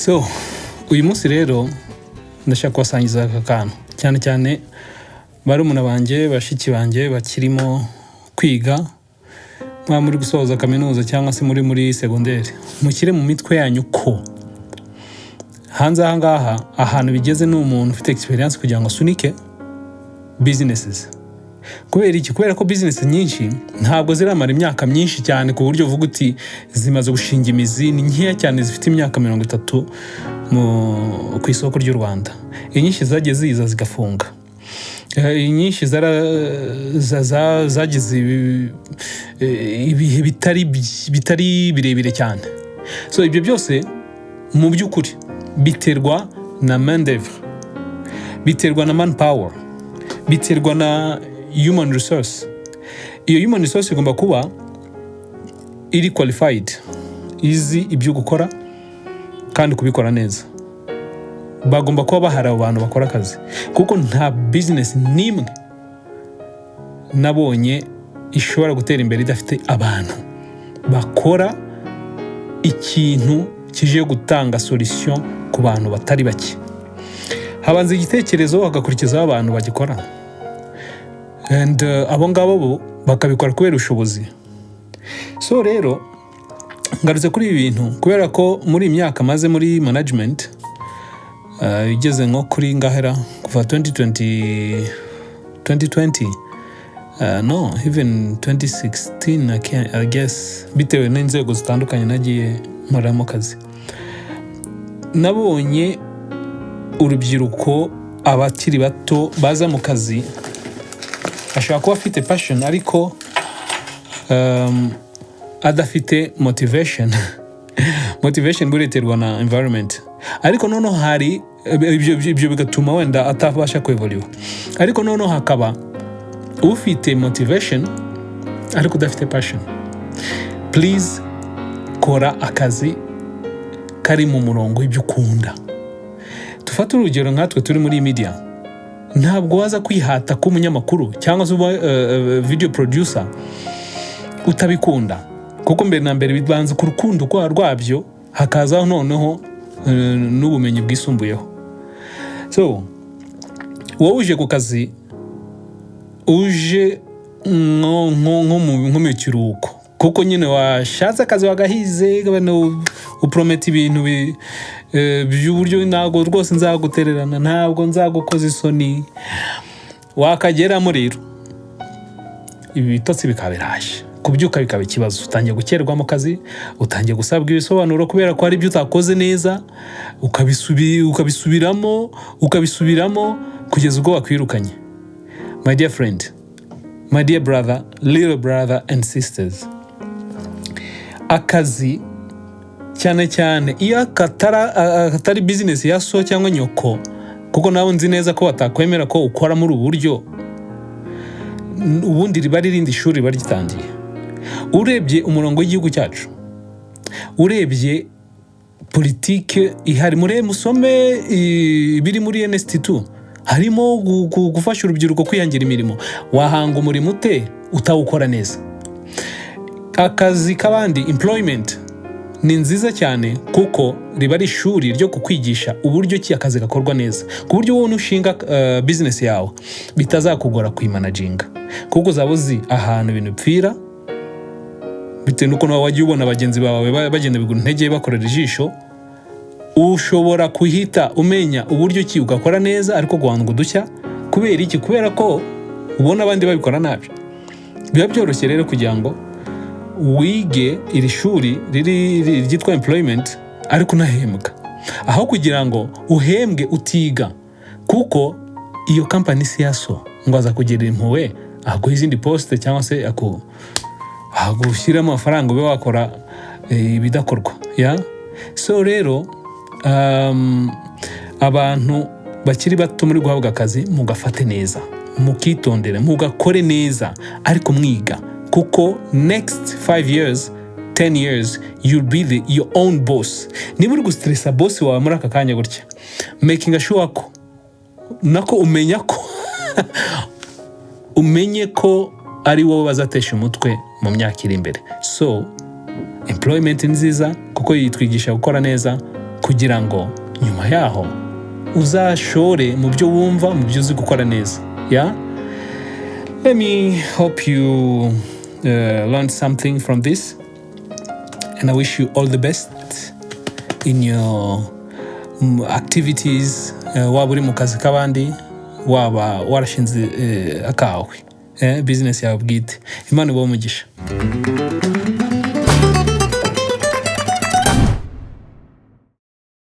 So uyu munsi rero ndashaka kubasangiza aka kantu cyane cyane barumuna banje bashiki banje bakirimo kwiga muri gusoza kaminuza cyangwa se muri secondaire. Mukire mu mitwe yanyu ko hanze aha ngaha ahantu bigeze n'umuntu ufite experience kugira ngo sunike businesses. Kubera iki? Kubera ko business nyinshi ntabwo ziramara imyaka myinshi cyane ku buryo uvuga uti zimaze gushinga imizi. Ni nkeya cyane zifite imyaka 30 ku isoko ry'u Rwanda. Inyinshi zagiye ziza zigafunga. Inyinshi zagize ibihe bitari birebire cyane. So ibyo byose mu by'ukuri biterwa na main d'œuvre, biterwa na manpower, biterwa na human resource. Iyo human resource igomba kuba iri qualified, izi ibyo gukora kandi kubikora neza. Bagomba kuba bahari abantu bakora akazi, kuko nta business nimwe nabonye ishobora gutera imbere idafite abantu bakora ikintu kije gutanga solution ku bantu batari bake. Habanza igitekerezo hagakurikizaho abantu bagikora, and abo ngabo bakabikora kubera ubushobozi. So rero ngarutse kuri ibi bintu kubera ko muri imyaka maze muri management igeze nko kuri ngahera kuva 2020 no even 2016 I guess, bitewe n'inzego zitandukanye nagiye nkoramo kazi. Nabonye urubyiruko abakiri bato baza mu kazi ashaka kuba afite passion ariko adafite motivation. Motivation buriterwa na environment, ariko noneho hari ibyo bigatuma wenda atabasha kwevolve. Ariko noneho hakaba ufite motivation ariko udafite passion. Please kora akazi kari mu murongo w'ibyo ukunda. Tufate urugero nkatwe turi muri media, ntabwo waza kwihata ko umunyamakuru cyangwa se video producer utabikunda, kuko mbere na mbere bibanze ku rukundo rwabyo, hakazaho noneho n'ubumenyi bwisumbuyeho. So wowe uje ku kazi uje nko mu kiruhuko, kuko nyine washatse akazi wagahize upromete ibintu by'uburyo ntabwo rwose nzagutererana, ntabwo nzagukoza isoni. Wakageramo rero ibi bitotsi bikabiraje, kubyuka bikaba ikibazo. Utangiye gukererwa mu kazi, utangiye gusabwa ibisobanuro kubera ko hari ibyo utakoze neza, ukabisubiramo kugeza ubwo wakwirukanye. My dear friend, my dear brother, little brother and sisters, akazi cyane cyane iyo katari business ya so cyangwa nyoko, kuko nawe nzi neza ko batakwemera ko ukora muri ubu buryo, ubundi riba rindi shuri barigitangiye. Urebye umurongo w'igihugu cyacu, urebye politike ihari, musome biri muri NST2, harimo gufasha urubyiruko kwihangira imirimo. Wahanga umurimo ute utawukora neza? Akazi kabandi, employment, ni nziza cyane kuko riba ari ishuri ryo kukwigisha uburyo ki akazi gakorwa neza, ku buryo wowe nushinga business yawe bitazakugora kuyimanaginga, kuko uzabuzi ahantu ibintu bipfira, bitewe nuko nawe wagiye ubona bagenzi bawe bagenda bigura intege bakorera ijisho. Ushobora kuhita umenya uburyo ki ugakora neza ariko guhanga udushya. Kubera iki? Kubera ko ubona abandi babikora nabi. Biba byoroshye rero kugira ngo wige iri shuri ryitwa employment ariko unahembwa, aho kugira ngo uhembwe utiga, kuko iyo company si yaso ngo aza kugira impuhwe aguha izindi poste cyangwa se agushyiramo amafaranga ube wakora ibidakorwa. So rero abantu bakiri bato muri guhabwa akazi, mugafate neza, mukitondere, mugakore neza ariko mwiga, kuko next 5 years 10 years you'll be your own boss. Niba uri gustressa boss wawe muri aka kanya gutya, making sure ko nako umenye ko ari wowe bazatesha umutwe mu myaka iri imbere. So employment nziza kuko yitwigisha gukora neza, kugira ngo nyuma yaho uzashore mu byo wumva, mu byo uzi gukora neza. Yeah? Let me hope you learned something from this, and I wish you all the best in your activities, waba uri mu kazi k'abandi, waba warashinze akawe business yawe bwite. Imana ibahe umugisha.